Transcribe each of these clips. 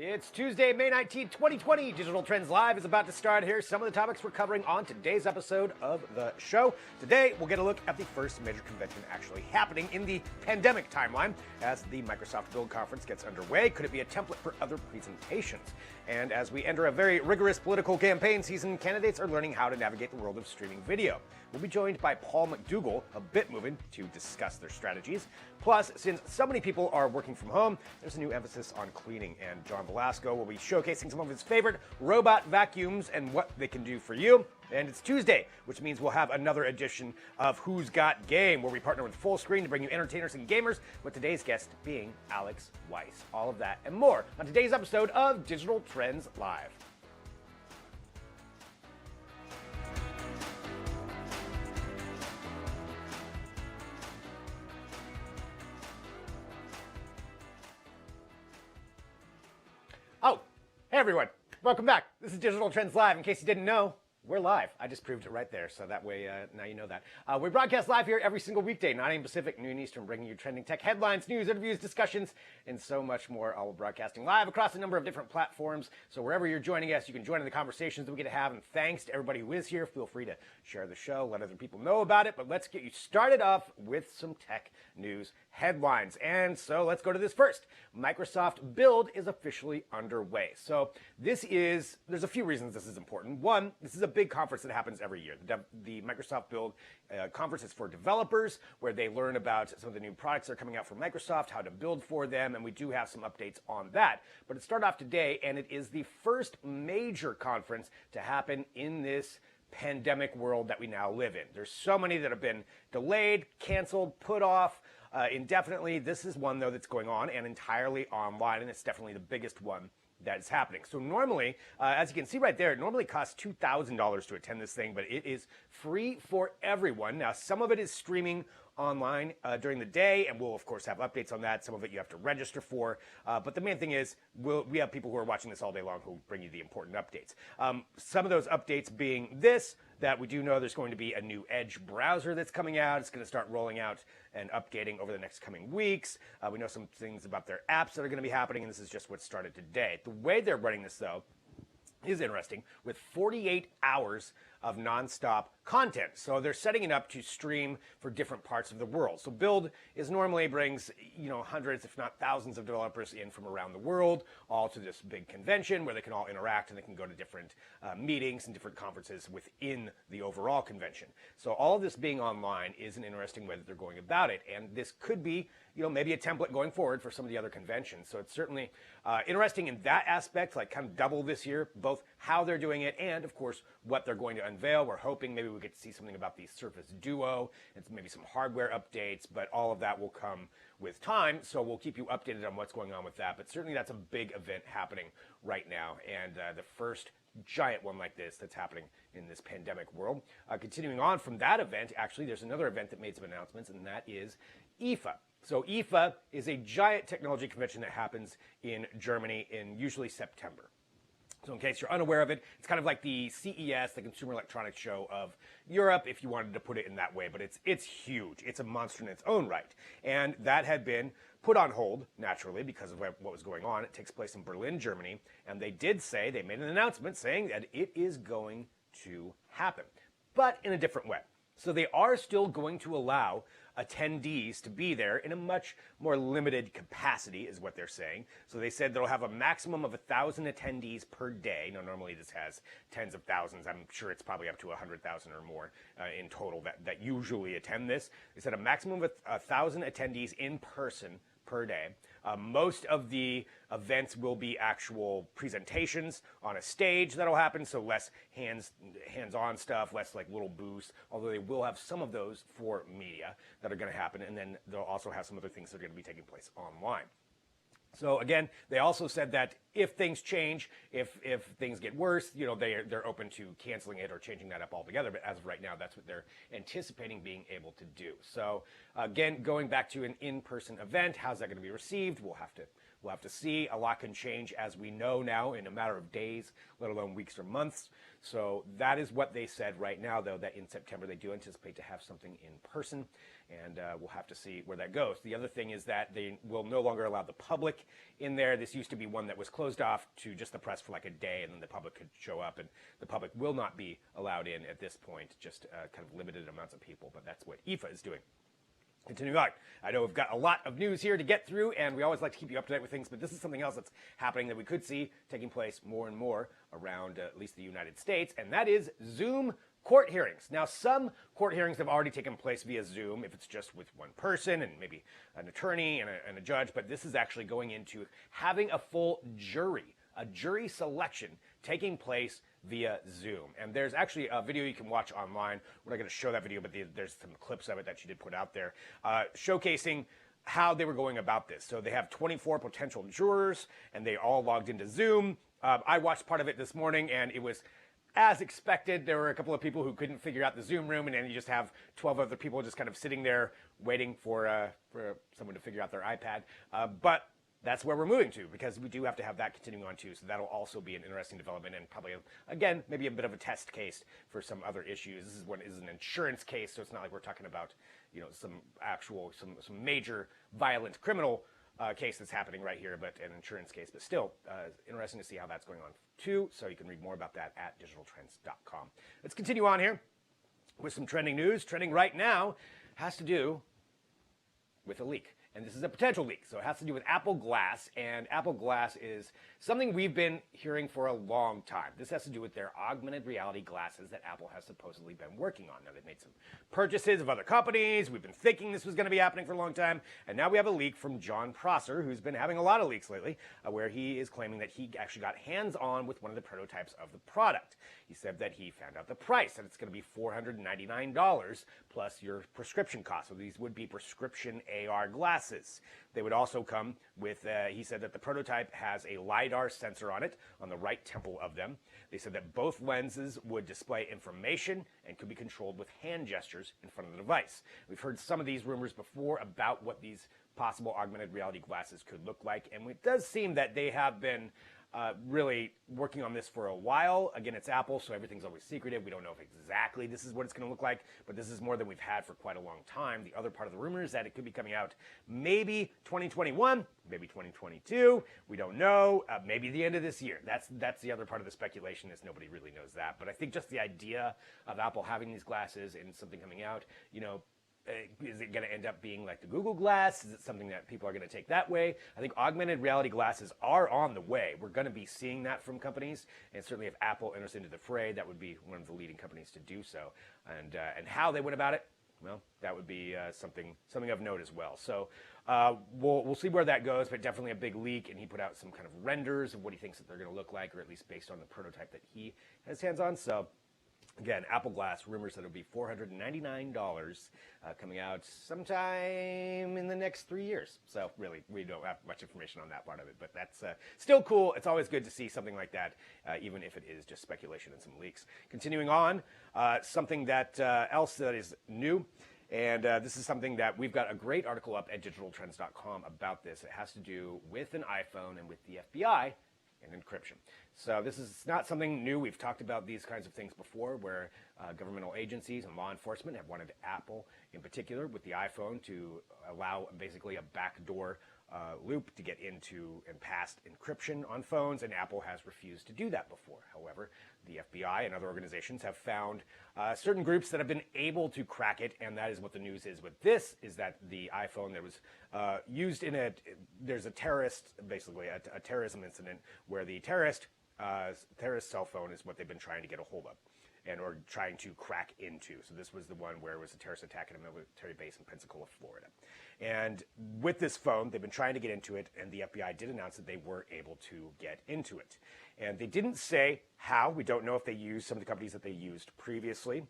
It's Tuesday, May 19th, 2020. Digital Trends Live is about to start. Here's some of the topics we're covering on today's episode of the show. Today, we'll get a look at the first major convention actually happening in the pandemic timeline as the Microsoft Build Conference gets underway. Could it be a template for other presentations? And as we enter a very rigorous political campaign season, candidates are learning how to navigate the world of streaming video. We'll be joined by Paul McDougall of Bitmovin to discuss their strategies. Plus, since so many people are working from home, there's a new emphasis on cleaning, and John Velasco will be showcasing some of his favorite robot vacuums and what they can do for you. And it's Tuesday, which means we'll have another edition of Who's Got Game, where we partner with Fullscreen to bring you entertainers and gamers, with today's guest being Alex Weiss. All of that and more on today's episode of Digital Trends Live. Oh, hey everyone. Welcome back. This is Digital Trends Live. In case you didn't know, we're live. I just proved it right there, so that way now you know that. We broadcast live here every single weekday, 9 a.m. Pacific, noon Eastern, bringing you trending tech headlines, news, interviews, discussions, and so much more. All broadcasting live across a number of different platforms. So wherever you're joining us, you can join in the conversations that we get to have. And thanks to everybody who is here. Feel free to share the show, let other people know about it. But let's get you started off with some tech news headlines. And so let's go to this first. Microsoft Build is officially underway. So there's a few reasons this is important. One, this is a big conference that happens every year. The Microsoft Build conference is for developers, where they learn about some of the new products that are coming out from Microsoft, how to build for them, and we do have some updates on that. But it started off today, and it is the first major conference to happen in this pandemic world that we now live in. There's so many that have been delayed, canceled, put off indefinitely. This is one, though, that's going on and entirely online, and it's definitely the biggest one that is happening. So normally, as you can see right there, it normally costs $2,000 to attend this thing, but it is free for everyone. Now, some of it is streaming online during the day, and we'll, of course, have updates on that. Some of it you have to register for. But the main thing is we have people who are watching this all day long who bring you the important updates. Some of those updates being this, that we do know there's going to be a new Edge browser that's coming out. It's going to start rolling out and updating over the next coming weeks. We know some things about their apps that are going to be happening, and this is just what started today. The way they're running this, though, is interesting, with 48 hours of nonstop content. So they're setting it up to stream for different parts of the world. So Build normally brings, hundreds, if not thousands of developers in from around the world, all to this big convention where they can all interact and they can go to different meetings and different conferences within the overall convention. So all of this being online is an interesting way that they're going about it. And this could be, maybe a template going forward for some of the other conventions. So it's certainly interesting in that aspect, like kind of double this year, both how they're doing it and, of course, what they're going to unveil. We're hoping maybe we get to see something about the Surface Duo and maybe some hardware updates, but all of that will come with time. So we'll keep you updated on what's going on with that. But certainly that's a big event happening right now, and the first giant one like this that's happening in this pandemic world. Continuing on from that event, actually, there's another event that made some announcements, and that is IFA. So IFA is a giant technology convention that happens in Germany in usually September. So in case you're unaware of it, it's kind of like the CES, the Consumer Electronics Show of Europe, if you wanted to put it in that way. But it's huge. It's a monster in its own right. And that had been put on hold, naturally, because of what was going on. It takes place in Berlin, Germany. And they made an announcement saying that it is going to happen, but in a different way. So they are still going to allow attendees to be there in a much more limited capacity, is what they're saying. So they said they'll have a maximum of 1,000 attendees per day. Now, normally this has tens of thousands. I'm sure it's probably up to 100,000 or more in total that usually attend this. They said a maximum of 1,000 attendees in person per day. Most of the events will be actual presentations on a stage that'll happen, so less hands-on stuff, less like little booths, although they will have some of those for media that are going to happen, and then they'll also have some other things that are going to be taking place online. So again, they also said that if things change, if things get worse, they're open to canceling it or changing that up altogether. But as of right now, that's what they're anticipating being able to do. So again, going back to an in-person event, how's that going to be received? We'll have to We'll have to see. A lot can change, as we know now, in a matter of days, let alone weeks or months. So that is what they said right now, though, that in September they do anticipate to have something in person, and we'll have to see where that goes. The other thing is that they will no longer allow the public in there. This used to be one that was closed off to just the press for like a day, and then the public could show up, and the public will not be allowed in at this point, just kind of limited amounts of people, but that's what IFA is doing. Continuing on, I know we've got a lot of news here to get through, and we always like to keep you up to date with things, but this is something else that's happening that we could see taking place more and more around at least the United States, and that is Zoom court hearings. Now, some court hearings have already taken place via Zoom, if it's just with one person and maybe an attorney and a judge, but this is actually going into having a full jury, a jury selection taking place via Zoom. And there's actually a video you can watch online. We're not going to show that video, but there's some clips of it that she did put out there, showcasing how they were going about this. So they have 24 potential jurors, and they all logged into Zoom. I watched part of it this morning, and it was as expected. There were a couple of people who couldn't figure out the Zoom room, and then you just have 12 other people just kind of sitting there waiting for someone to figure out their iPad. But that's where we're moving to, because we do have to have that continuing on too. So that'll also be an interesting development, and probably, again, maybe a bit of a test case for some other issues. This is an insurance case, so it's not like we're talking about, some major violent criminal case that's happening right here, but an insurance case. But still, interesting to see how that's going on too. So you can read more about that at digitaltrends.com. Let's continue on here with some trending news. Trending right now has to do with a leak. And this is a potential leak, so it has to do with Apple Glass, and Apple Glass is something we've been hearing for a long time. This has to do with their augmented reality glasses that Apple has supposedly been working on. Now, they've made some purchases of other companies. We've been thinking this was going to be happening for a long time, and now we have a leak from John Prosser, who's been having a lot of leaks lately, where he is claiming that he actually got hands-on with one of the prototypes of the product. He said that he found out the price, and it's going to be $499 plus your prescription cost. So these would be prescription AR glasses. They would also come with, he said that the prototype has a LiDAR sensor on it, on the right temple of them. They said that both lenses would display information and could be controlled with hand gestures in front of the device. We've heard some of these rumors before about what these possible augmented reality glasses could look like, and it does seem that they have been really working on this for a while. Again, it's Apple, so everything's always secretive. We don't know if exactly this is what it's going to look like, but this is more than we've had for quite a long time. The other part of the rumor is that it could be coming out maybe 2021, maybe 2022. We don't know. Maybe the end of this year. That's the other part of the speculation, is nobody really knows that. But I think just the idea of Apple having these glasses and something coming out, is it going to end up being like the Google Glass? Is it something that people are going to take that way? I think augmented reality glasses are on the way. We're going to be seeing that from companies, and certainly if Apple enters into the fray, that would be one of the leading companies to do so. And how they went about it, well, that would be something of note as well. So we'll see where that goes, but definitely a big leak, and he put out some kind of renders of what he thinks that they're going to look like, or at least based on the prototype that he has hands on. So again, Apple Glass, rumors that it'll be $499 coming out sometime in the next 3 years. So really, we don't have much information on that part of it, but that's still cool. It's always good to see something like that, even if it is just speculation and some leaks. Continuing on, something that else that is new, and this is something that we've got a great article up at digitaltrends.com about this. It has to do with an iPhone and with the FBI and encryption. So this is not something new. We've talked about these kinds of things before, where governmental agencies and law enforcement have wanted Apple, in particular, with the iPhone, to allow basically a backdoor loop to get into and past encryption on phones, and Apple has refused to do that before. However, the FBI and other organizations have found certain groups that have been able to crack it, and that is what the news is with this, is that the iPhone that was used in there's a terrorist, basically a terrorism incident, where the terrorist cell phone is what they've been trying to get a hold of, or trying to crack into. So this was the one where it was a terrorist attack at a military base in Pensacola, Florida. And with this phone, they've been trying to get into it, and the FBI did announce that they were able to get into it. And they didn't say how. We don't know if they used some of the companies that they used previously.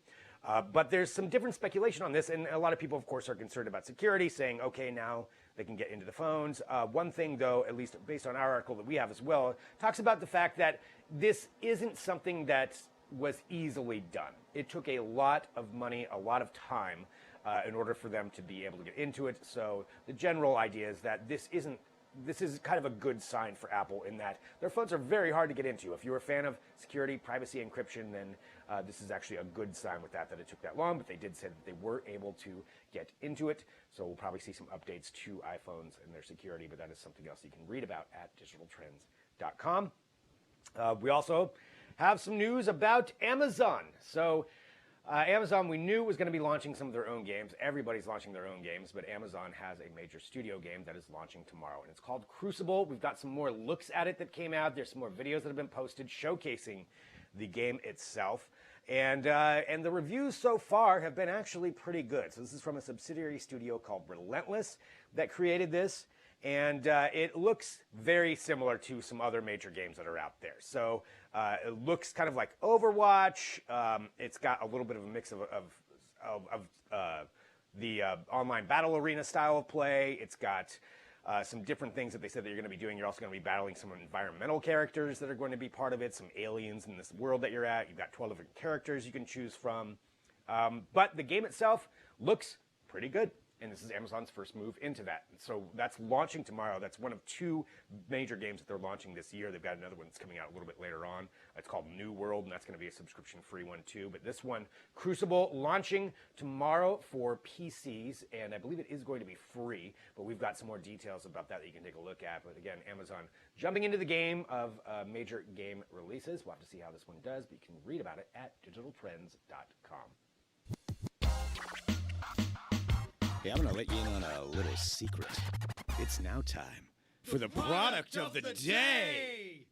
But there's some different speculation on this, and a lot of people, of course, are concerned about security, saying, okay, now they can get into the phones. One thing, though, at least based on our article that we have as well, talks about the fact that this isn't something that was easily done. It took a lot of money, a lot of time in order for them to be able to get into it. So the general idea is that this isn't this is kind of a good sign for Apple in that their phones are very hard to get into. If you're a fan of security, privacy, encryption, then this is actually a good sign with that it took that long, but they did say that they were able to get into it. So we'll probably see some updates to iPhones and their security, but that is something else you can read about at digitaltrends.com. We also have some news about Amazon. So Amazon, we knew, was going to be launching some of their own games. Everybody's launching their own games, but Amazon has a major studio game that is launching tomorrow, and it's called Crucible. We've got some more looks at it that came out. There's some more videos that have been posted showcasing the game itself, and the reviews so far have been actually pretty good. So this is from a subsidiary studio called Relentless that created this, and it looks very similar to some other major games that are out there. So it looks kind of like Overwatch. It's got a little bit of a mix of the online battle arena style of play. It's got some different things that they said that you're going to be doing. You're also going to be battling some environmental characters that are going to be part of it, some aliens in this world that you're at. You've got 12 different characters you can choose from. But the game itself looks pretty good. And this is Amazon's first move into that. So that's launching tomorrow. That's one of two major games that they're launching this year. They've got another one that's coming out a little bit later on. It's called New World, and that's going to be a subscription-free one too. But this one, Crucible, launching tomorrow for PCs, and I believe it is going to be free. But we've got some more details about that you can take a look at. But again, Amazon jumping into the game of major game releases. We'll have to see how this one does, but you can read about it at digitaltrends.com. Hey, I'm going to let you in on a little secret. It's now time for the product of the day.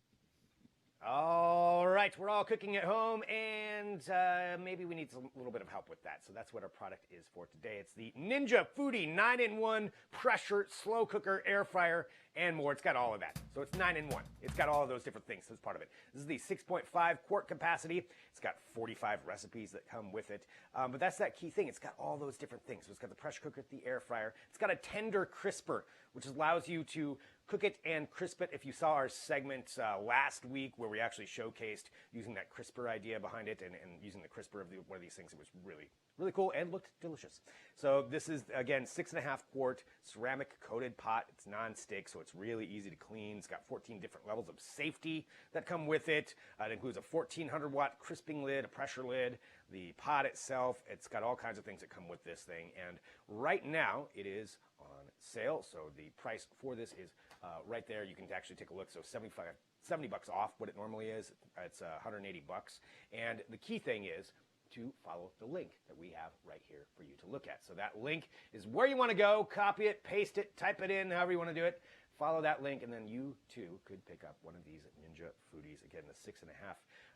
All right, we're all cooking at home, and maybe we need a little bit of help with that. So that's what our product is for today. It's the Ninja Foodi 9-in-1 pressure slow cooker, air fryer, and more. It's got all of that. So it's 9-in-1. It's got all of those different things as part of it. This is the 6.5 quart capacity. It's got 45 recipes that come with it. But that's that key thing. It's got all those different things. So it's got the pressure cooker, the air fryer. It's got a tender crisper, which allows you to cook it and crisp it. If you saw our segment last week where we actually showcased using that crisper idea behind it and using the crisper of one of these things, it was really, really cool and looked delicious. So this is, again, 6.5 quart ceramic coated pot. It's non-stick, so it's really easy to clean. It's got 14 different levels of safety that come with it. It includes a 1400 watt crisping lid, a pressure lid, the pot itself. It's got all kinds of things that come with this thing. And right now it is on sale. So the price for this is right there. You can actually take a look. So $70 off what it normally is. It's $180. And the key thing is to follow the link that we have right here for you to look at. So that link is where you want to go. Copy it, paste it, type it in, however you want to do it. Follow that link, and then you too could pick up one of these Ninja Foodies. Again, the 6.5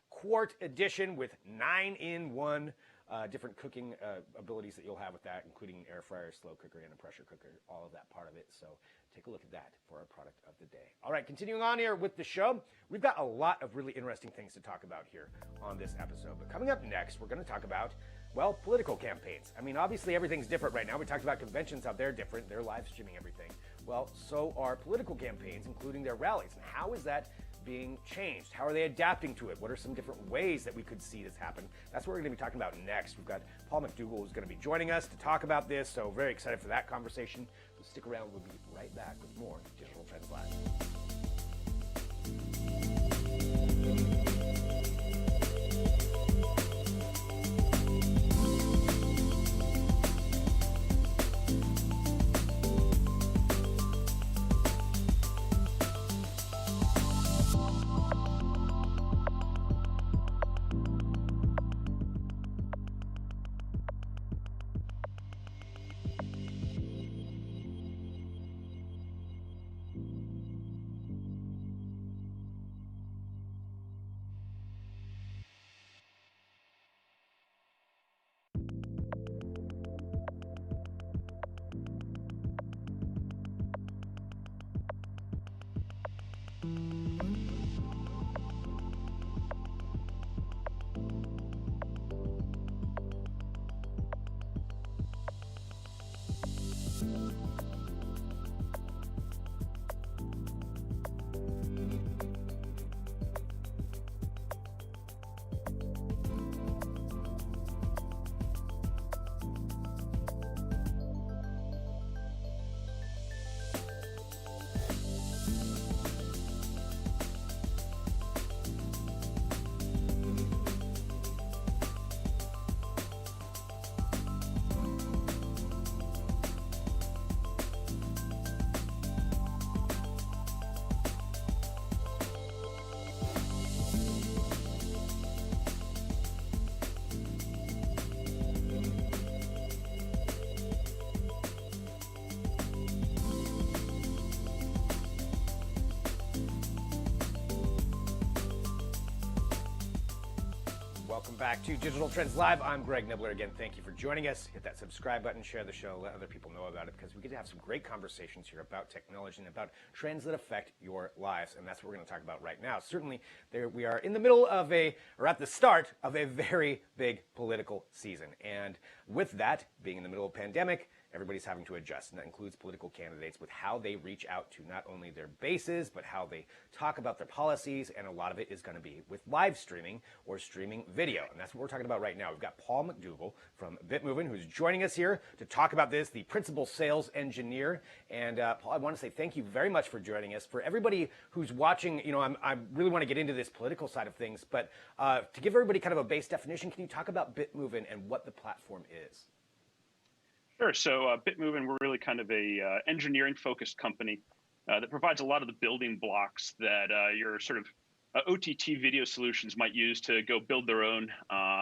quart edition with 9-in-1 different cooking abilities that you'll have with that, including an air fryer, slow cooker, and a pressure cooker, all of that part of it. So take a look at that for our product of the day. All right, continuing on here with the show, we've got a lot of really interesting things to talk about here on this episode. But coming up next, we're going to talk about, well, political campaigns. I mean, obviously everything's different right now. We talked about conventions, how they're different. They're live streaming everything. Well, so are political campaigns, including their rallies. And how is that being changed? How are they adapting to it? What are some different ways that we could see this happen? That's what we're going to be talking about next. We've got Paul McDougall who's going to be joining us to talk about this, so very excited for that conversation. So stick around. We'll be right back with more Digital Trends Live. back to Digital Trends Live. I'm Greg Nibbler. Again, thank you for joining us. Hit that subscribe button, share the show, let other people know about it, because we get to have some great conversations here about technology and about trends that affect your lives. And that's what we're going to talk about right now. Certainly, we are in the middle of or at the start of a very big political season. And with that, being in the middle of a pandemic, everybody's having to adjust, and that includes political candidates with how they reach out to not only their bases, but how they talk about their policies, and a lot of it is going to be with live streaming or streaming video, and that's what we're talking about right now. We've got Paul McDougall from BitMovin, who's joining us here to talk about this, the principal sales engineer. And Paul, I want to say thank you very much for joining us. For everybody who's watching, I really want to get into this political side of things, but to give everybody kind of a base definition, can you talk about BitMovin and what the platform is? Sure. So BitMovin, we're really kind of a engineering-focused company that provides a lot of the building blocks that your sort of OTT video solutions might use to go build their own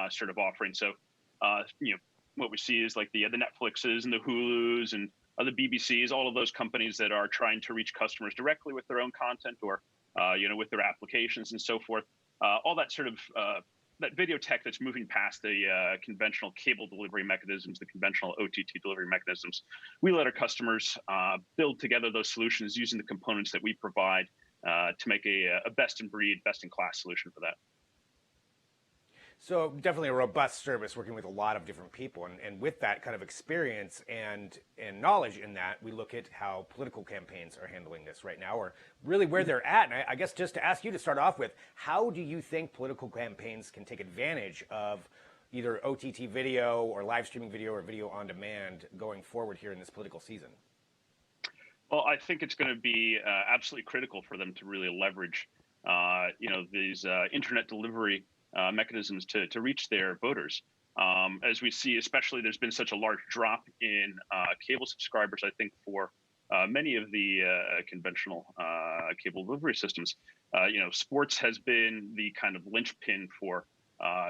sort of offering. So, what we see is like the Netflixes and the Hulus and the BBCs, all of those companies that are trying to reach customers directly with their own content or, with their applications and so forth. All that sort of that video tech that's moving past the conventional cable delivery mechanisms, the conventional OTT delivery mechanisms. We let our customers build together those solutions using the components that we provide to make a best-in-breed, best-in-class solution for that. So definitely a robust service working with a lot of different people. And with that kind of experience and knowledge in that, we look at how political campaigns are handling this right now, or really where they're at. And I guess just to ask you to start off with, how do you think political campaigns can take advantage of either OTT video or live streaming video or video on demand going forward here in this political season? Well, I think it's going to be absolutely critical for them to really leverage, these internet delivery mechanisms to reach their voters. As we see, especially, there's been such a large drop in cable subscribers, I think, for many of the conventional cable delivery systems. Sports has been the kind of linchpin for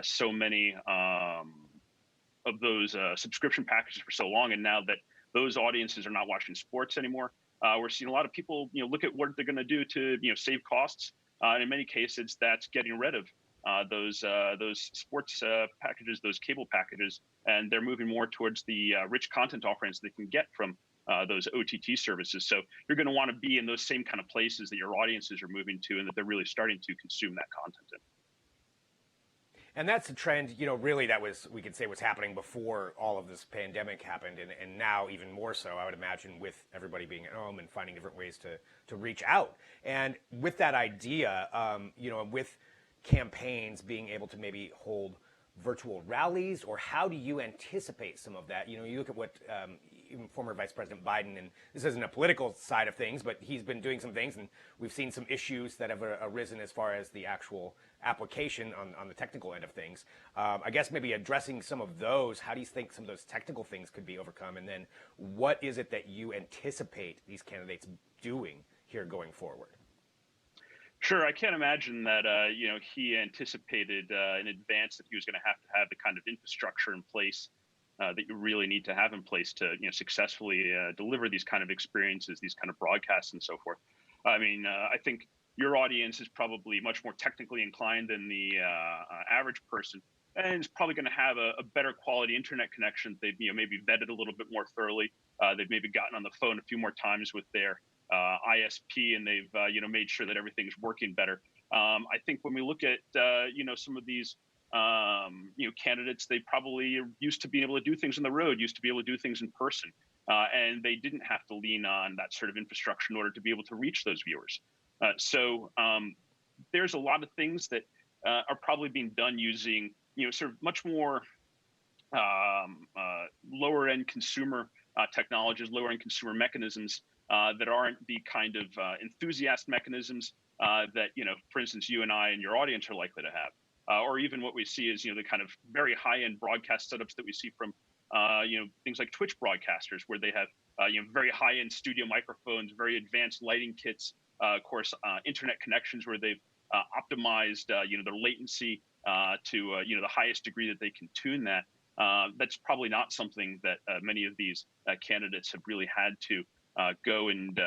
so many of those subscription packages for so long. And now that those audiences are not watching sports anymore, we're seeing a lot of people, look at what they're going to do to, save costs. And in many cases, that's getting rid of those sports packages, those cable packages, and they're moving more towards the rich content offerings they can get from those OTT services. So you're going to want to be in those same kind of places that your audiences are moving to, and that they're really starting to consume that content in. And that's a trend, really we could say was happening before all of this pandemic happened, and now even more so, I would imagine, with everybody being at home and finding different ways to reach out. And with that idea, with campaigns being able to maybe hold virtual rallies, or how do you anticipate some of that? You look at what even former Vice President Biden, and this isn't a political side of things, but he's been doing some things, and we've seen some issues that have arisen as far as the actual application on the technical end of things. I guess maybe addressing some of those, how do you think some of those technical things could be overcome? And then what is it that you anticipate these candidates doing here going forward? Sure, I can't imagine that he anticipated in advance that he was going to have the kind of infrastructure in place that you really need to have in place to successfully deliver these kind of experiences, these kind of broadcasts, and so forth. I mean, I think your audience is probably much more technically inclined than the average person, and is probably going to have a better quality internet connection. They've maybe vetted a little bit more thoroughly. They've maybe gotten on the phone a few more times with their ISP, and they've made sure that everything's working better. I think when we look at some of these candidates, they probably are used to being able to do things on the road, used to be able to do things in person, and they didn't have to lean on that sort of infrastructure in order to be able to reach those viewers. So there's a lot of things that are probably being done using sort of much more lower end consumer technologies, lower end consumer mechanisms that aren't the kind of enthusiast mechanisms that, for instance, you and I and your audience are likely to have. Or even what we see is, the kind of very high-end broadcast setups that we see from, things like Twitch broadcasters, where they have, very high-end studio microphones, very advanced lighting kits, of course, internet connections where they've optimized, their latency to, the highest degree that they can tune that. That's probably not something that many of these candidates have really had to go and,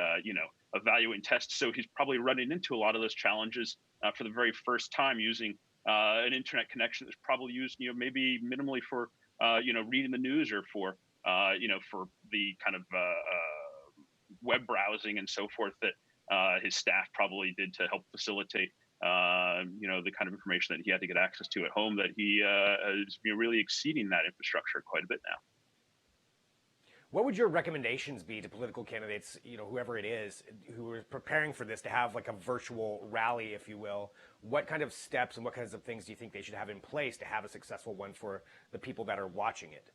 evaluate and test. So he's probably running into a lot of those challenges for the very first time using an internet connection that's probably used, maybe minimally for, reading the news or for, for the kind of web browsing and so forth that his staff probably did to help facilitate, the kind of information that he had to get access to at home, that he is really exceeding that infrastructure quite a bit now. What would your recommendations be to political candidates, whoever it is, who are preparing for this, to have like a virtual rally, if you will? What kind of steps and what kinds of things do you think they should have in place to have a successful one for the people that are watching it?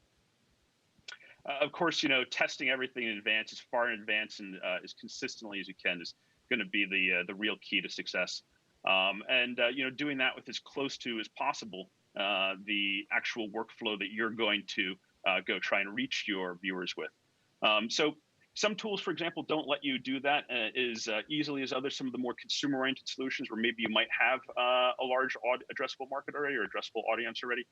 Of course, testing everything in advance, as far in advance and as consistently as you can, is going to be the real key to success. Doing that with as close to as possible the actual workflow that you're going to go try and reach your viewers with. So some tools, for example, don't let you do that as easily as others. Some of the more consumer-oriented solutions, where maybe you might have a large addressable market already or addressable audience already,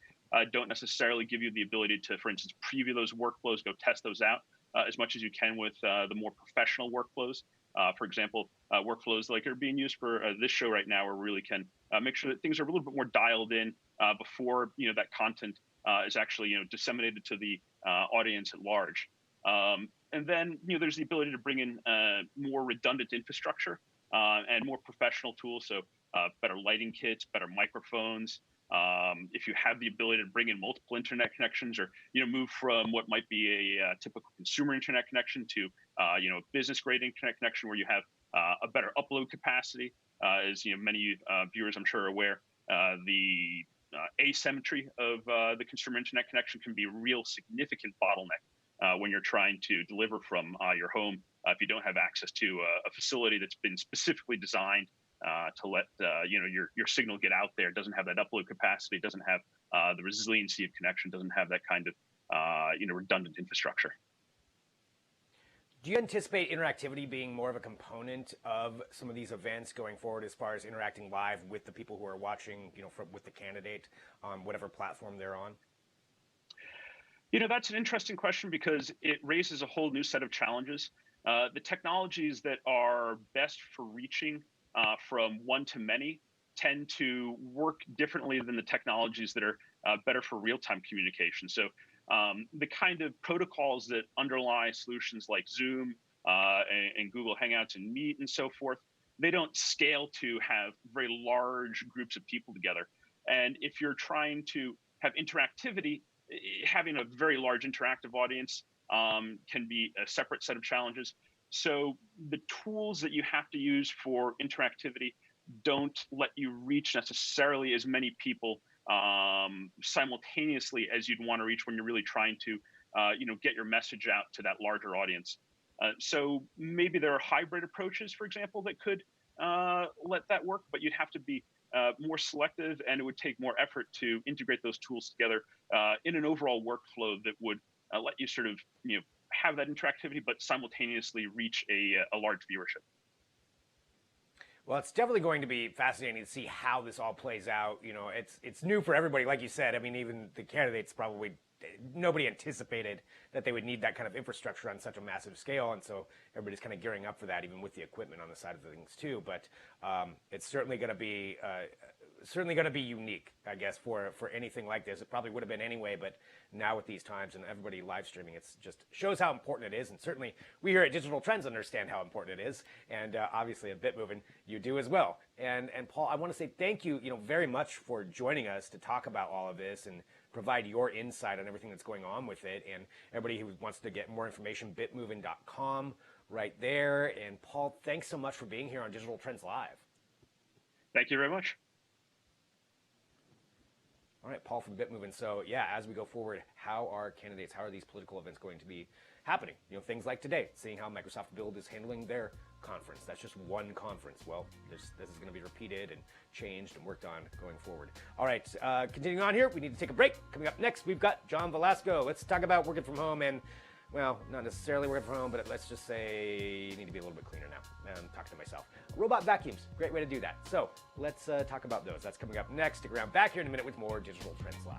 don't necessarily give you the ability to, for instance, preview those workflows, go test those out as much as you can with the more professional workflows. For example, workflows like are being used for this show right now, where we really can make sure that things are a little bit more dialed in before that content is actually disseminated to the audience at large. And then there's the ability to bring in more redundant infrastructure and more professional tools. So better lighting kits, better microphones. If you have the ability to bring in multiple internet connections, or move from what might be a typical consumer internet connection to business grade internet connection, where you have a better upload capacity, as many viewers I'm sure are aware, the asymmetry of the consumer internet connection can be a real significant bottleneck when you're trying to deliver from your home. If you don't have access to a facility that's been specifically designed to let your signal get out there, doesn't have that upload capacity, doesn't have the resiliency of connection, doesn't have that kind of redundant infrastructure. Do you anticipate interactivity being more of a component of some of these events going forward, as far as interacting live with the people who are watching, with the candidate on whatever platform they're on? That's an interesting question, because it raises a whole new set of challenges. The technologies that are best for reaching from one to many tend to work differently than the technologies that are better for real-time communication. So the kind of protocols that underlie solutions like Zoom and Google Hangouts and Meet and so forth, they don't scale to have very large groups of people together. And if you're trying to have interactivity, having a very large interactive audience can be a separate set of challenges. So the tools that you have to use for interactivity don't let you reach necessarily as many people simultaneously as you'd want to reach when you're really trying to, get your message out to that larger audience. So maybe there are hybrid approaches, for example, that could let that work, but you'd have to be more selective, and it would take more effort to integrate those tools together in an overall workflow that would let you sort of, have that interactivity, but simultaneously reach a large viewership. Well, it's definitely going to be fascinating to see how this all plays out. It's new for everybody, like you said. I mean, even the candidates probably, nobody anticipated that they would need that kind of infrastructure on such a massive scale, and so everybody's kind of gearing up for that, even with the equipment on the side of things too. But it's certainly going to be unique, I guess, for anything like this. It probably would have been anyway, but now with these times and everybody live streaming, it's just shows how important it is. And certainly we here at Digital Trends understand how important it is, and obviously at BitMovin you do as well. And Paul, I want to say thank you, very much for joining us to talk about all of this and provide your insight on everything that's going on with it. And everybody who wants to get more information, bitmovin.com right there. And Paul, thanks so much for being here on Digital Trends Live. Thank you very much. All right, Paul from BitMovin. So yeah, as we go forward, how are these political events going to be happening? Things like today, seeing how Microsoft Build is handling their conference. That's just one conference. Well, this is going to be repeated and changed and worked on going forward. All right, continuing on here, we need to take a break. Coming up next, we've got John Velasco. Let's talk about working from home and, well, not necessarily working from home, but let's just say you need to be a little bit cleaner now. I'm talking to myself. Robot vacuums, great way to do that. So let's talk about those. That's coming up next. Stick around back here in a minute with more Digital Trends Live.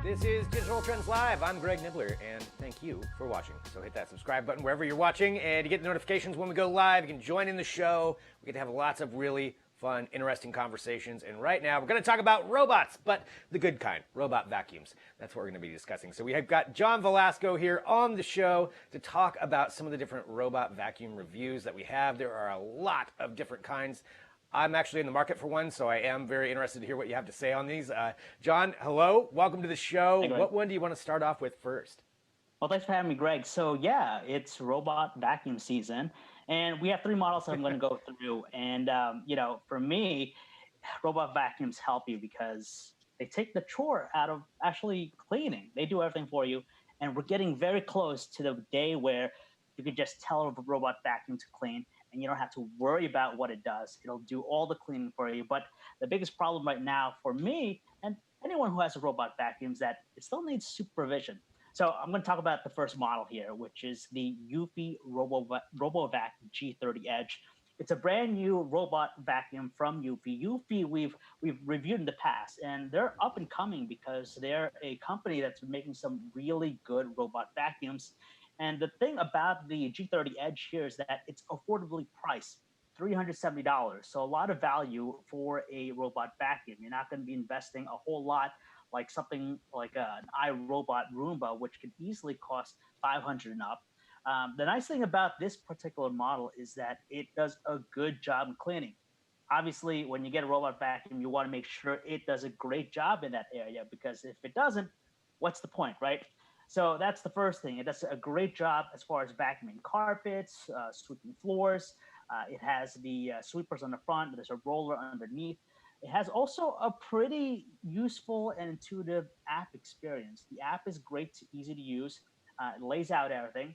This is Digital Trends Live. I'm Greg Nibbler, and thank you for watching. So hit that subscribe button wherever you're watching, and to get the notifications when we go live, you can join in the show. We get to have lots of really fun, interesting conversations. And right now, we're going to talk about robots, but the good kind, robot vacuums. That's what we're going to be discussing. So we have got John Velasco here on the show to talk about some of the different robot vacuum reviews that we have. There are a lot of different kinds. I'm actually in the market for one, so I am very interested to hear what you have to say on these. John, hello. Welcome to the show. Hey, what one do you want to start off with first? Well, thanks for having me, Greg. So, yeah, it's robot vacuum season, and we have 3 models that I'm going to go through. And, for me, robot vacuums help you because they take the chore out of actually cleaning. They do everything for you, and we're getting very close to the day where you can just tell a robot vacuum to clean, and you don't have to worry about what it does. It'll do all the cleaning for you. But the biggest problem right now for me and anyone who has a robot vacuum is that it still needs supervision. So I'm going to talk about the first model here, which is the Eufy RoboVac G30 Edge. It's a brand new robot vacuum from Eufy. Eufy we've reviewed in the past, and they're up and coming because they're a company that's making some really good robot vacuums. And the thing about the G30 Edge here is that it's affordably priced, $370. So a lot of value for a robot vacuum. You're not going to be investing a whole lot like something like an iRobot Roomba, which could easily cost $500 and up. The nice thing about this particular model is that it does a good job in cleaning. Obviously, when you get a robot vacuum, you want to make sure it does a great job in that area, because if it doesn't, what's the point, right? So that's the first thing. It does a great job as far as vacuuming carpets, sweeping floors. It has the sweepers on the front. There's a roller underneath. It has also a pretty useful and intuitive app experience. The app is great, easy to use. It lays out everything.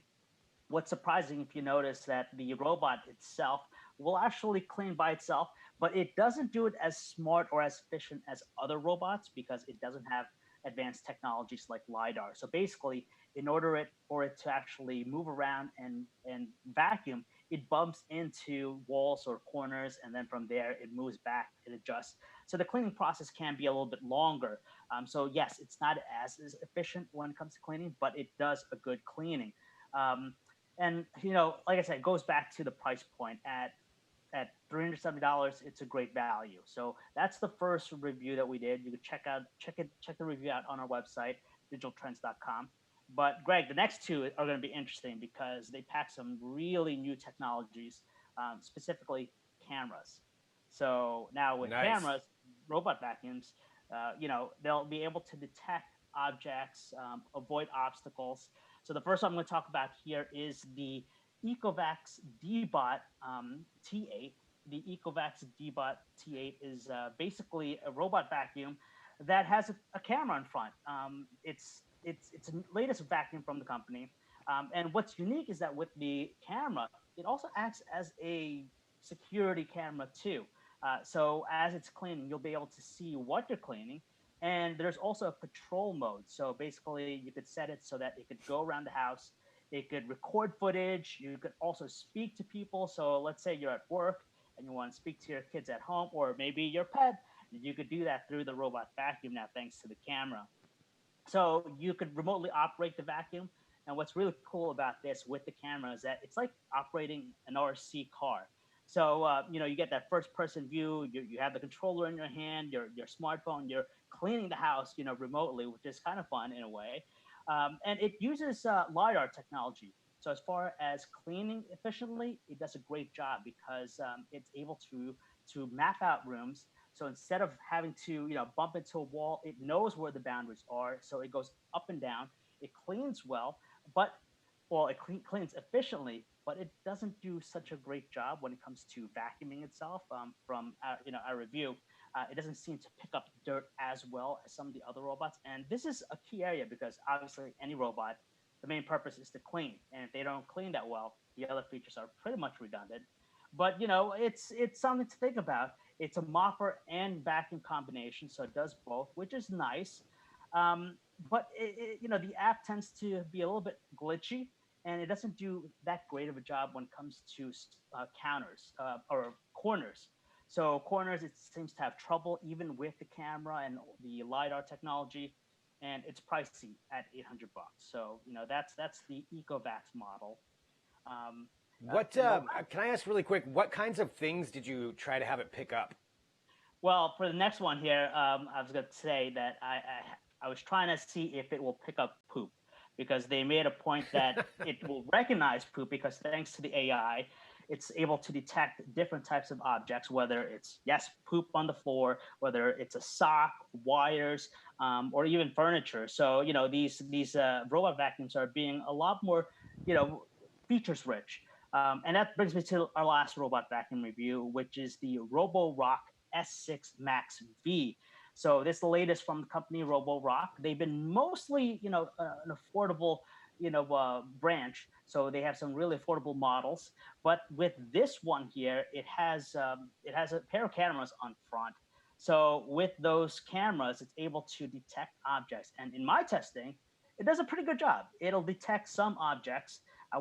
What's surprising, if you notice, that the robot itself will actually clean by itself, but it doesn't do it as smart or as efficient as other robots because it doesn't have advanced technologies like LiDAR. So basically, in order for it to actually move around and vacuum, it bumps into walls or corners, and then from there, it moves back, it adjusts. So the cleaning process can be a little bit longer. So yes, it's not as efficient when it comes to cleaning, but it does a good cleaning. And like I said, it goes back to the price point at $370. It's a great value. So that's the first review that we did. You can check the review out on our website, digitaltrends.com. But Greg, the next 2 are going to be interesting because they pack some really new technologies, specifically cameras. So now with cameras, robot vacuums, they'll be able to detect objects, avoid obstacles. So the first one I'm going to talk about here is the Ecovacs D-Bot T8. The Ecovacs D-Bot T8 is basically a robot vacuum that has a camera in front. It's the latest vacuum from the company. And what's unique is that with the camera, it also acts as a security camera too. So as it's cleaning, you'll be able to see what you're cleaning. And there's also a patrol mode. So basically, you could set it so that it could go around the house. It could record footage. You could also speak to people. So let's say you're at work and you want to speak to your kids at home, or maybe your pet. You could do that through the robot vacuum now, thanks to the camera. So you could remotely operate the vacuum. And what's really cool about this with the camera is that it's like operating an RC car. So, you get that first person view, you have the controller in your hand, your smartphone, you're cleaning the house, remotely, which is kind of fun in a way. And it uses LiDAR technology. So as far as cleaning efficiently, it does a great job because it's able to map out rooms. So instead of having to, bump into a wall, it knows where the boundaries are. So it goes up and down. It cleans well, it cleans efficiently, but it doesn't do such a great job when it comes to vacuuming itself. From our review, it doesn't seem to pick up dirt as well as some of the other robots. And this is a key area because obviously any robot, the main purpose is to clean. And if they don't clean that well, the other features are pretty much redundant. But it's something to think about. It's a mopper and vacuum combination, so it does both, which is nice. But the app tends to be a little bit glitchy, and it doesn't do that great of a job when it comes to counters or corners. So corners, it seems to have trouble even with the camera and the LiDAR technology. and it's pricey at $800. So that's the EcoVax model. What can I ask really quick? What kinds of things did you try to have it pick up? Well, for the next one here, I was going to say that I was trying to see if it will pick up poop, because they made a point that it will recognize poop, because thanks to the AI, it's able to detect different types of objects, whether it's, yes, poop on the floor, whether it's a sock, wires, or even furniture. So, these robot vacuums are being a lot more, features rich. And that brings me to our last robot vacuum review, which is the Roborock S6 Max V. So this is the latest from the company Roborock. They've been mostly, an affordable, branch. So they have some really affordable models. But with this one here, it has a pair of cameras on front. So with those cameras, it's able to detect objects. And in my testing, it does a pretty good job. It'll detect some objects. I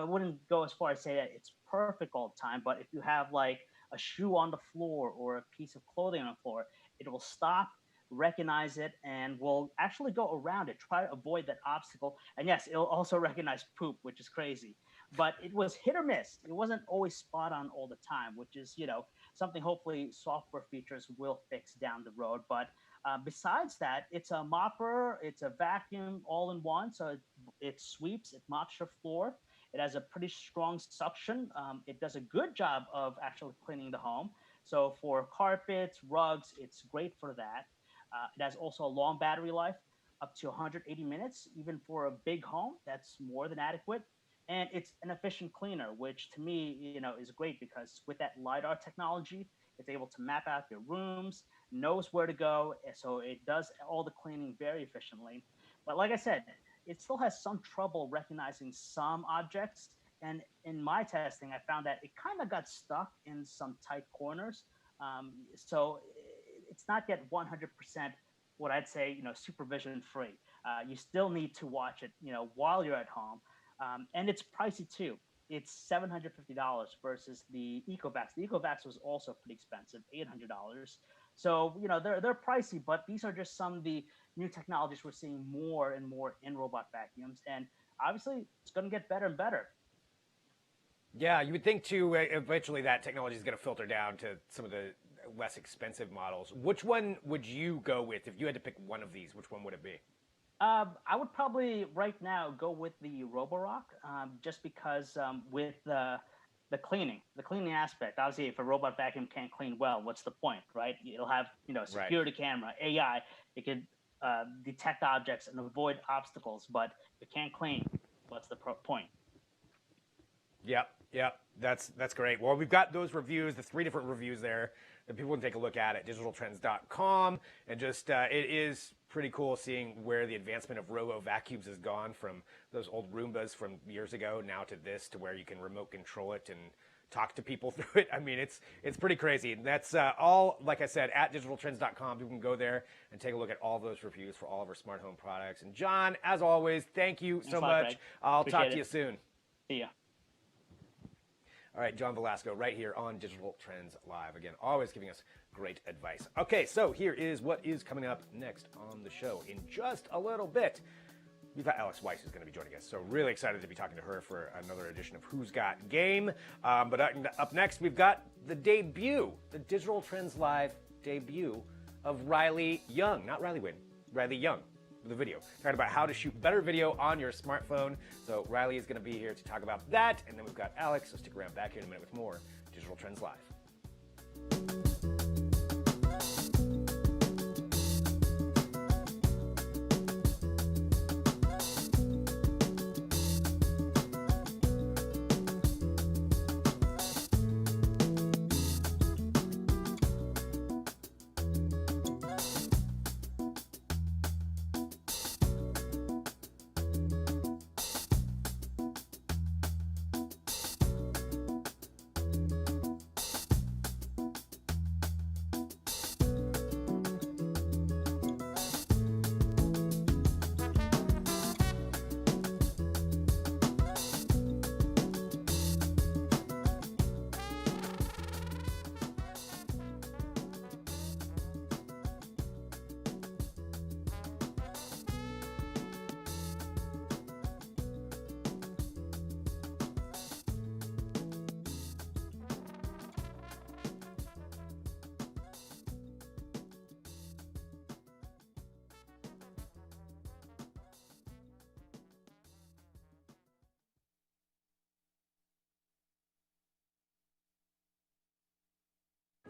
wouldn't go as far as say that it's perfect all the time, but if you have like a shoe on the floor or a piece of clothing on the floor, it will stop, recognize it, and will actually go around it, try to avoid that obstacle. And yes, it'll also recognize poop, which is crazy. But it was hit or miss. It wasn't always spot on all the time, which is, something hopefully software features will fix down the road. But besides that, it's a mopper, it's a vacuum all in one. So it sweeps, it mops your floor. It has a pretty strong suction. It does a good job of actually cleaning the home. So for carpets, rugs, it's great for that. It has also a long battery life, up to 180 minutes. Even for a big home, that's more than adequate. And it's an efficient cleaner, which to me, is great, because with that LiDAR technology, it's able to map out your rooms, knows where to go. So it does all the cleaning very efficiently. But like I said, it still has some trouble recognizing some objects. And in my testing, I found that it kind of got stuck in some tight corners. So it's not yet 100% what I'd say, supervision free. You still need to watch it, while you're at home. And it's pricey too. It's $750 versus the EcoVax. The EcoVax was also pretty expensive, $800. So, they're pricey, but these are just some of the new technologies we're seeing more and more in robot vacuums. And obviously, it's going to get better and better. Yeah, you would think too, eventually that technology is going to filter down to some of the less expensive models. Which one would you go with if you had to pick one of these? Which one would it be? I would probably right now go with the Roborock, just because with the cleaning aspect. Obviously, if a robot vacuum can't clean well, what's the point, right? It'll have security camera, AI. It can detect objects and avoid obstacles, but if it can't clean, what's the point? Yep. That's great. Well, we've got those reviews, the 3 different reviews there that people can take a look at digitaltrends.com. And just, it is pretty cool seeing where the advancement of robo vacuums has gone from those old Roombas from years ago now to this, to where you can remote control it and talk to people through it. I mean, it's pretty crazy. That's all, like I said, at digitaltrends.com. People can go there and take a look at all those reviews for all of our smart home products. And John, as always, thank you so much. Greg. I'll talk to you soon. See ya. All right, John Velasco right here on Digital Trends Live. Again, always giving us great advice. Okay, so here is what is coming up next on the show. In just a little bit, we've got Alex Weiss who's going to be joining us. So really excited to be talking to her for another edition of Who's Got Game. But up next, we've got the Digital Trends Live debut of Riley Young. Not Riley Wynn, Riley Young. The video, talking about how to shoot better video on your smartphone. So Riley is going to be here to talk about that, and then we've got Alex, so stick around back here in a minute with more Digital Trends Live.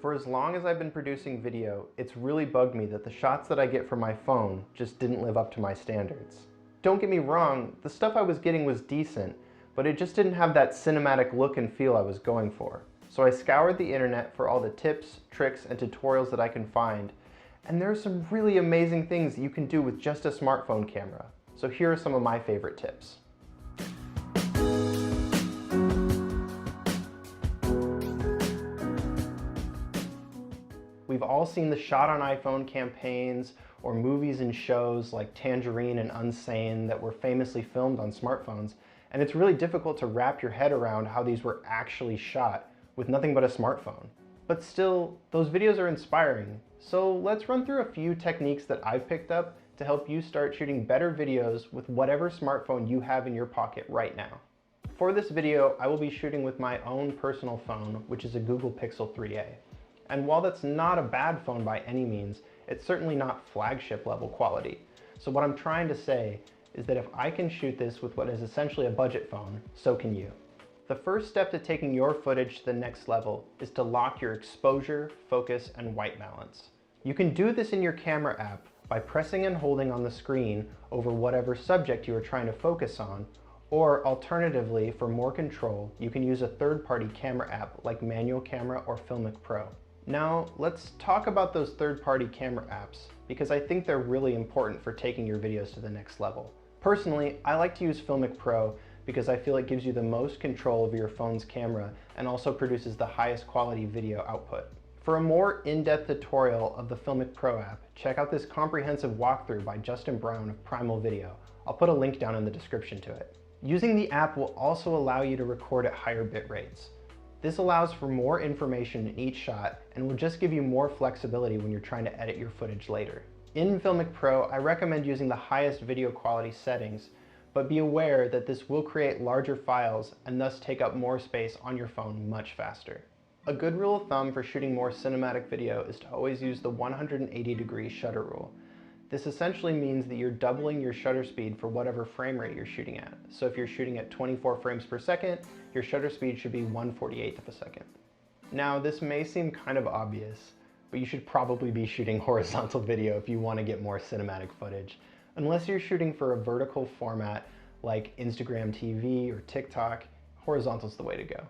For as long as I've been producing video, it's really bugged me that the shots that I get from my phone just didn't live up to my standards. Don't get me wrong, the stuff I was getting was decent, but it just didn't have that cinematic look and feel I was going for. So I scoured the internet for all the tips, tricks, and tutorials that I can find, and there are some really amazing things that you can do with just a smartphone camera. So here are some of my favorite tips. We've all seen the shot on iPhone campaigns or movies and shows like Tangerine and Unsane that were famously filmed on smartphones, and it's really difficult to wrap your head around how these were actually shot with nothing but a smartphone. But still, those videos are inspiring, so let's run through a few techniques that I've picked up to help you start shooting better videos with whatever smartphone you have in your pocket right now. For this video, I will be shooting with my own personal phone, which is a Google Pixel 3a. And while that's not a bad phone by any means, it's certainly not flagship level quality. So what I'm trying to say is that if I can shoot this with what is essentially a budget phone, so can you. The first step to taking your footage to the next level is to lock your exposure, focus, and white balance. You can do this in your camera app by pressing and holding on the screen over whatever subject you are trying to focus on, or alternatively, for more control, you can use a third-party camera app like Manual Camera or Filmic Pro. Now, let's talk about those third-party camera apps, because I think they're really important for taking your videos to the next level. Personally, I like to use Filmic Pro because I feel it gives you the most control over your phone's camera and also produces the highest quality video output. For a more in-depth tutorial of the Filmic Pro app, check out this comprehensive walkthrough by Justin Brown of Primal Video. I'll put a link down in the description to it. Using the app will also allow you to record at higher bit rates. This allows for more information in each shot and will just give you more flexibility when you're trying to edit your footage later. In Filmic Pro, I recommend using the highest video quality settings, but be aware that this will create larger files and thus take up more space on your phone much faster. A good rule of thumb for shooting more cinematic video is to always use the 180-degree shutter rule. This essentially means that you're doubling your shutter speed for whatever frame rate you're shooting at. So if you're shooting at 24 frames per second, your shutter speed should be 1/48th of a second. Now, this may seem kind of obvious, but you should probably be shooting horizontal video if you want to get more cinematic footage. Unless you're shooting for a vertical format like Instagram TV or TikTok, horizontal's the way to go.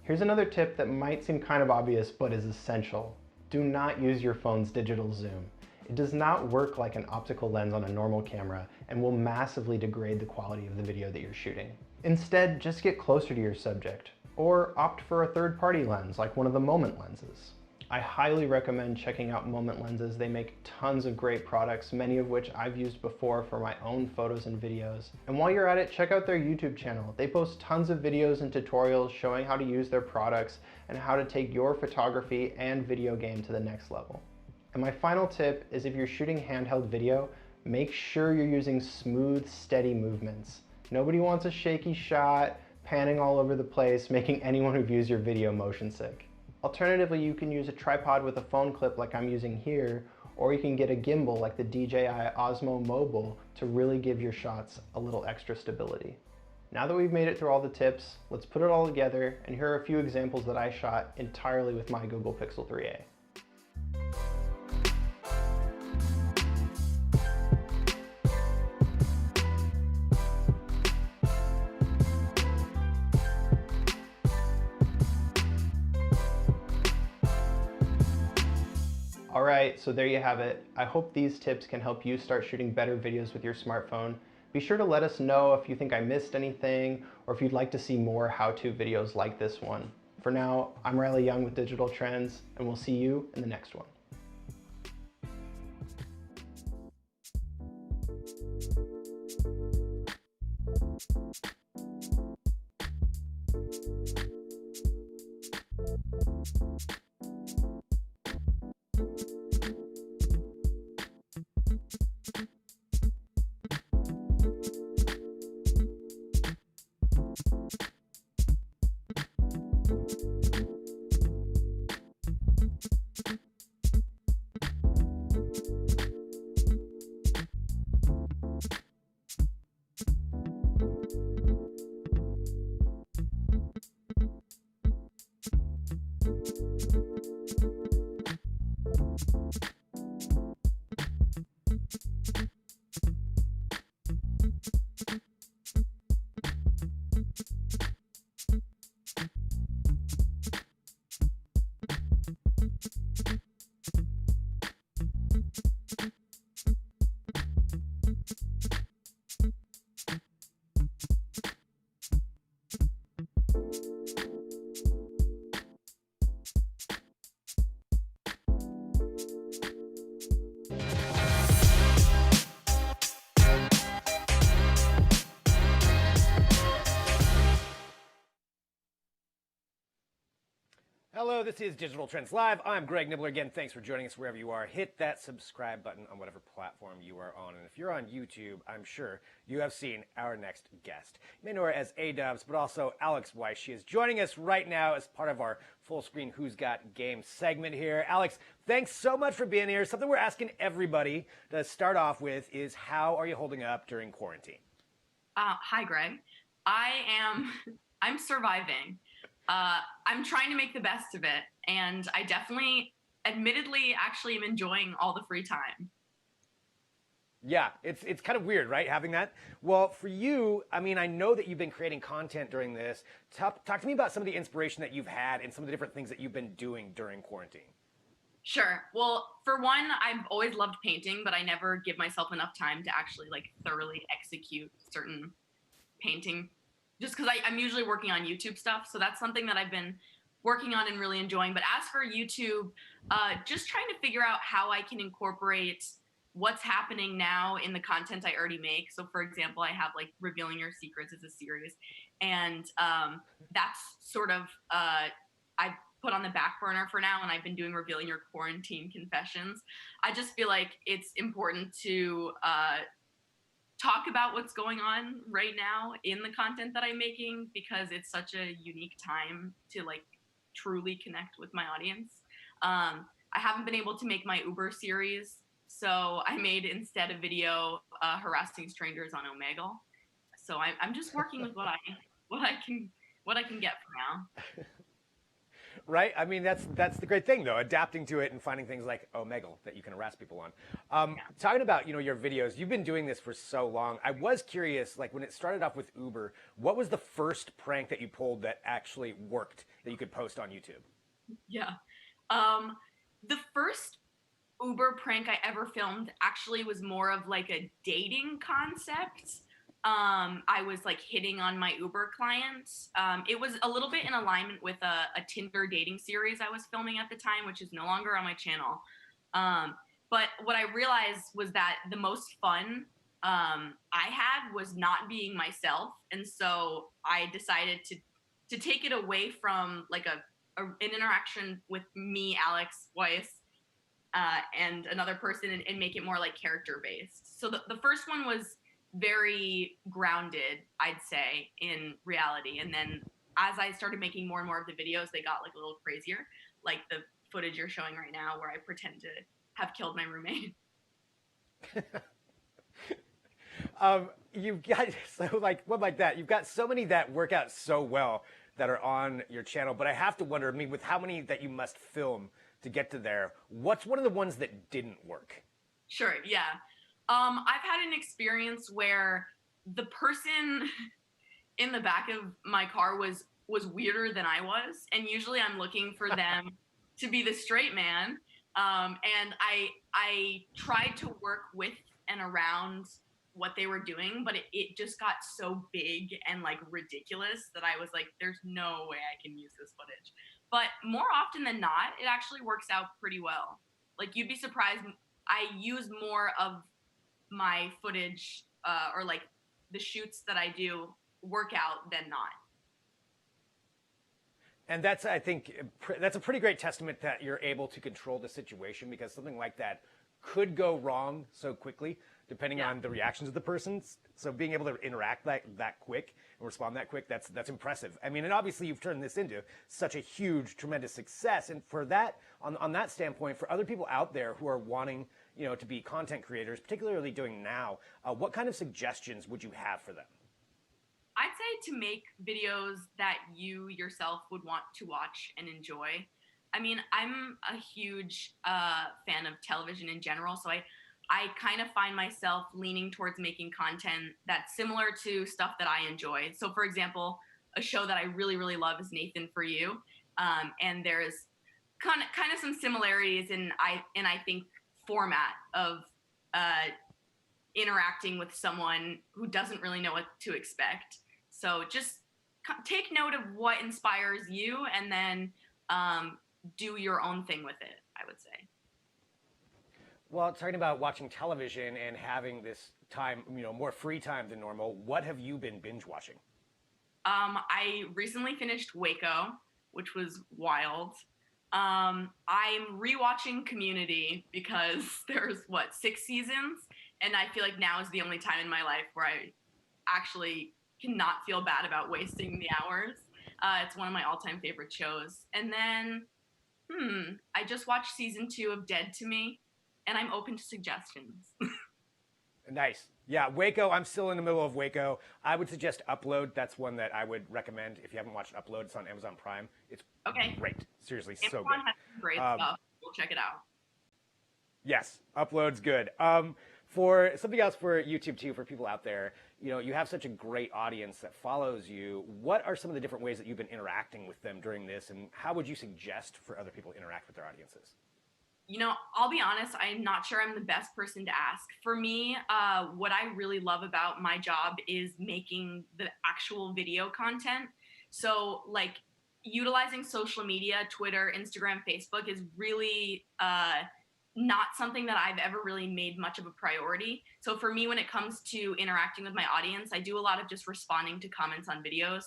Here's another tip that might seem kind of obvious, but is essential. Do not use your phone's digital zoom. It does not work like an optical lens on a normal camera and will massively degrade the quality of the video that you're shooting. Instead, just get closer to your subject, or opt for a third-party lens like one of the Moment lenses. I highly recommend checking out Moment lenses. They make tons of great products, many of which I've used before for my own photos and videos. And while you're at it, check out their YouTube channel. They post tons of videos and tutorials showing how to use their products and how to take your photography and video game to the next level. And my final tip is if you're shooting handheld video, make sure you're using smooth, steady movements. Nobody wants a shaky shot, panning all over the place, making anyone who views your video motion sick. Alternatively, you can use a tripod with a phone clip like I'm using here, or you can get a gimbal like the DJI Osmo Mobile to really give your shots a little extra stability. Now that we've made it through all the tips, let's put it all together, and here are a few examples that I shot entirely with my Google Pixel 3a. Alright, so there you have it. I hope these tips can help you start shooting better videos with your smartphone. Be sure to let us know if you think I missed anything, or if you'd like to see more how-to videos like this one. For now, I'm Riley Young with Digital Trends, and we'll see you in the next one. Hello, this is Digital Trends Live. I'm Greg Nibbler. Again, thanks for joining us wherever you are. Hit that subscribe button on whatever platform you are on. And if you're on YouTube, I'm sure you have seen our next guest. You may know her as A-Dubs, but also Alex Weiss. She is joining us right now as part of our full screen Who's Got Game segment here. Alex, thanks so much for being here. Something we're asking everybody to start off with is, how are you holding up during quarantine? Hi, Greg. I'm surviving. I'm trying to make the best of it, and I definitely, admittedly, actually am enjoying all the free time. Yeah, it's kind of weird, right, having that? Well, for you, I mean, I know that you've been creating content during this. Talk to me about some of the inspiration that you've had and some of the different things that you've been doing during quarantine. Sure. Well, for one, I've always loved painting, but I never give myself enough time to actually thoroughly execute certain painting, just because I'm usually working on YouTube stuff. So that's something that I've been working on and really enjoying. But as for YouTube, just trying to figure out how I can incorporate what's happening now in the content I already make. So for example, I have Revealing Your Secrets as a series. And that's sort of, I've put on the back burner for now, and I've been doing Revealing Your Quarantine Confessions. I just feel like it's important to talk about what's going on right now in the content that I'm making, because it's such a unique time to truly connect with my audience. I haven't been able to make my Uber series, so I made instead a video harassing strangers on Omegle. So I'm just working with what I can get for now. Right? I mean, that's the great thing, though, adapting to it and finding things like Omegle that you can harass people on. Talking about, your videos, you've been doing this for so long. I was curious, when it started off with Uber, what was the first prank that you pulled that actually worked that you could post on YouTube? Yeah. The first Uber prank I ever filmed actually was more of a dating concept. I was hitting on my Uber client. It was a little bit in alignment with a Tinder dating series I was filming at the time, which is no longer on my channel. But what I realized was that the most fun I had was not being myself. And so I decided to take it away from an interaction with me, Alex Weiss, and another person, and make it more character based. So the first one was very grounded, I'd say, in reality. And then as I started making more and more of the videos, they got a little crazier, like the footage you're showing right now where I pretend to have killed my roommate. You've got, one like that, you've got so many that work out so well that are on your channel, but I have to wonder, with how many that you must film to get to there, what's one of the ones that didn't work? Sure, yeah. I've had an experience where the person in the back of my car was weirder than I was, and usually I'm looking for them to be the straight man. And I tried to work with and around what they were doing, but it just got so big and ridiculous that I was there's no way I can use this footage. But more often than not, it actually works out pretty well. You'd be surprised. I use more of my footage or the shoots that I do work out than not. And that's, I think, that's a pretty great testament that you're able to control the situation, because something like that could go wrong so quickly, depending on the reactions of the person. So being able to interact that quick and respond that quick, that's impressive. I mean, and obviously you've turned this into such a huge, tremendous success. And for that, on that standpoint, for other people out there who are wanting, to be content creators, particularly doing now, what kind of suggestions would you have for them? I'd say to make videos that you yourself would want to watch and enjoy. I mean, I'm a huge fan of television in general, so I kind of find myself leaning towards making content that's similar to stuff that I enjoy. So for example, a show that I really, really love is Nathan For You. And there's kind of some similarities in I think format of interacting with someone who doesn't really know what to expect. So just take note of what inspires you, and then do your own thing with it, I would say. Well, talking about watching television and having this time, more free time than normal, what have you been binge watching? I recently finished Waco. which was wild. I'm rewatching Community because there's 6 seasons, and I feel like now is the only time in my life where I actually cannot feel bad about wasting the hours. It's one of my all-time favorite shows. And then, I just watched season 2 of Dead to Me, and I'm open to suggestions. Nice. Yeah, Waco. I'm still in the middle of Waco. I would suggest Upload. That's one that I would recommend if you haven't watched Upload. It's on Amazon Prime. It's Okay. great. Seriously, so Amazon good. has some great stuff. We'll check it out. Yes, Upload's good. For something else for YouTube too, for people out there, you have such a great audience that follows you. What are some of the different ways that you've been interacting with them during this, and how would you suggest for other people to interact with their audiences? I'll be honest, I'm not sure I'm the best person to ask. For me, what I really love about my job is making the actual video content. So, like, utilizing social media, Twitter, Instagram, Facebook is really not something that I've ever really made much of a priority. So for me, when it comes to interacting with my audience, I do a lot of just responding to comments on videos.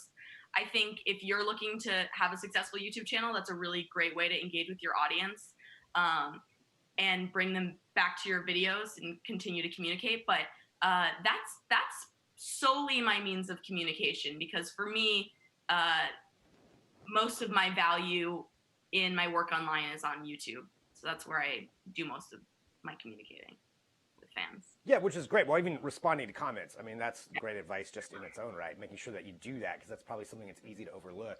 I think if you're looking to have a successful YouTube channel, that's a really great way to engage with your audience, and bring them back to your videos and continue to communicate. But that's solely my means of communication, because for me, most of my value in my work online is on YouTube. So that's where I do most of my communicating with fans. Yeah, which is great. Well, even responding to comments. I mean, that's great advice just in its own right, making sure that you do that, because that's probably something that's easy to overlook.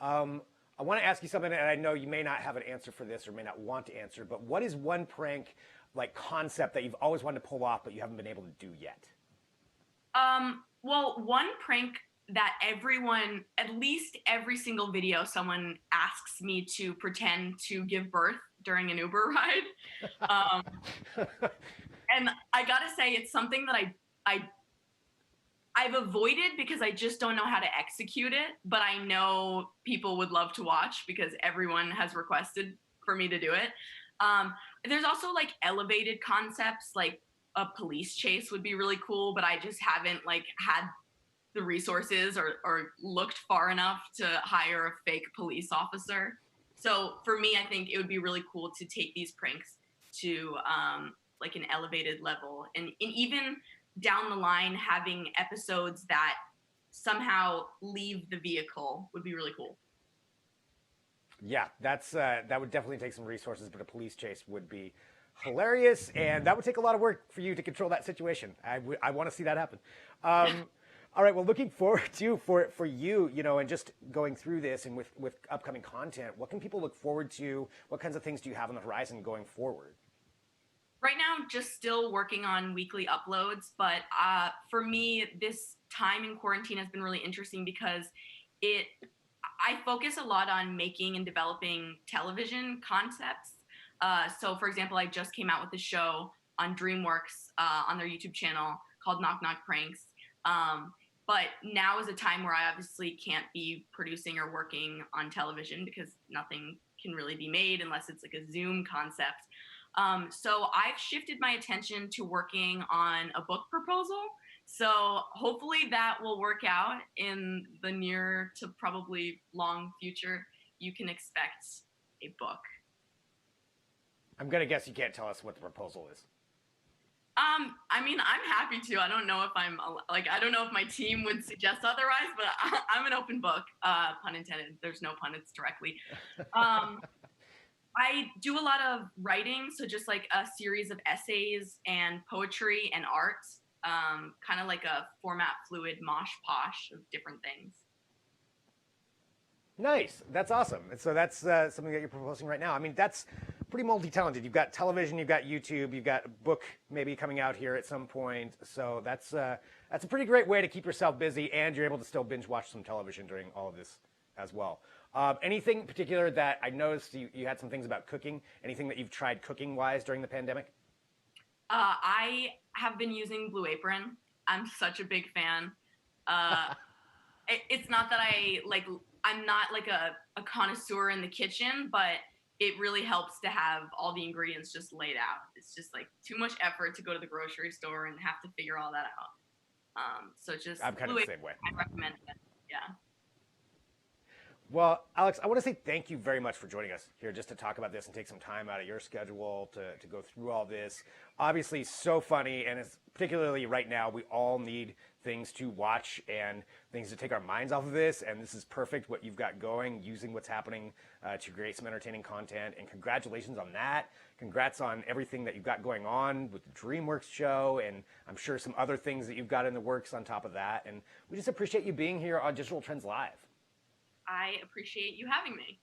I want to ask you something, and I know you may not have an answer for this or may not want to answer, but what is one prank, like, concept that you've always wanted to pull off but you haven't been able to do yet? Well, one prank that everyone, at least every single video, someone asks me to pretend to give birth during an Uber ride. And I gotta say, it's something that I've avoided because I just don't know how to execute it, but I know people would love to watch because everyone has requested for me to do it. There's also like elevated concepts, like a police chase would be really cool, but I just haven't had the resources or looked far enough to hire a fake police officer. So for me, I think it would be really cool to take these pranks to like an elevated level, and even down the line having episodes that somehow leave the vehicle would be really cool. Yeah, that would definitely take some resources, but a police chase would be hilarious, and that would take a lot of work for you to control that situation. I want to see that happen. All right, well, looking forward to for you, and just going through this and with upcoming content, what can people look forward to? What kinds of things do you have on the horizon going forward? Right now, just still working on weekly uploads, but for me, this time in quarantine has been really interesting because I focus a lot on making and developing television concepts. So, for example, I just came out with a show on DreamWorks on their YouTube channel called Knock Knock Pranks. But now is a time where I obviously can't be producing or working on television because nothing can really be made unless it's like a Zoom concept. So I've shifted my attention to working on a book proposal. So hopefully that will work out in the near to probably long future. You can expect a book. I'm going to guess you can't tell us what the proposal is. I mean, I'm happy to. I don't know if I don't know if my team would suggest otherwise, but I'm an open book, pun intended. There's no pun, it's directly. I do a lot of writing, so just like a series of essays and poetry and art, kind of like a format fluid mosh posh of different things. Nice. That's awesome. And so that's something that you're proposing right now. I mean, that's pretty multi-talented. You've got television, you've got YouTube, you've got a book maybe coming out here at some point. So that's a pretty great way to keep yourself busy, and you're able to still binge watch some television during all of this as well. Anything particular that I noticed you had some things about cooking? Anything that you've tried cooking-wise during the pandemic? I have been using Blue Apron. I'm such a big fan. It's not that I'm not like a connoisseur in the kitchen, but it really helps to have all the ingredients just laid out. It's just like too much effort to go to the grocery store and have to figure all that out. So just I'm kind of the same way. I recommend it. Yeah. Well, Alex, I want to say thank you very much for joining us here just to talk about this and take some time out of your schedule to go through all this. Obviously, so funny, and it's particularly right now, we all need things to watch and things to take our minds off of this, and this is perfect what you've got going, using what's happening to create some entertaining content, and congratulations on that. Congrats on everything that you've got going on with the DreamWorks show, and I'm sure some other things that you've got in the works on top of that, and we just appreciate you being here on Digital Trends Live. I appreciate you having me.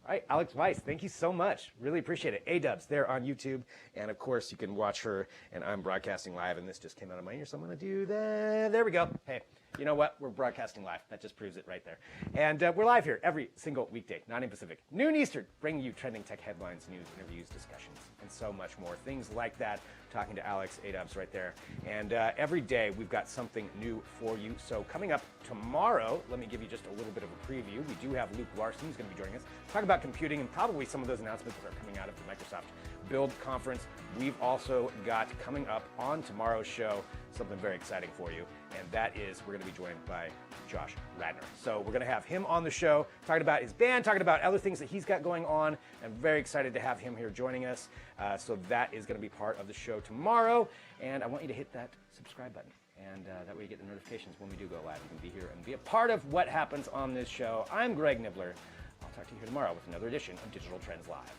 All right, Alex Weiss, thank you so much. Really appreciate it. A-Dubs there on YouTube. And, of course, you can watch her, and I'm broadcasting live, and this just came out of my ear, so I'm going to do that. There we go. Hey, you know what? We're broadcasting live. That just proves it right there. And we're live here every single weekday, 9 a.m. Pacific, noon Eastern, bringing you trending tech headlines, news, interviews, discussions, and so much more. Things like that, talking to Alex, A-Dubs right there. And every day we've got something new for you. So coming up tomorrow, let me give you just a little bit of a preview. We do have Luke Larson who's going to be joining us, talk about computing and probably some of those announcements that are coming out of the Microsoft Build Conference. We've also got coming up on tomorrow's show something very exciting for you, and that is we're going to be joined by Josh Radner. So we're going to have him on the show, talking about his band, talking about other things that he's got going on. I'm very excited to have him here joining us. So that is going to be part of the show tomorrow, and I want you to hit that subscribe button, and that way you get the notifications when we do go live. You can be here and be a part of what happens on this show. I'm Greg Nibbler. I'll talk to you here tomorrow with another edition of Digital Trends Live.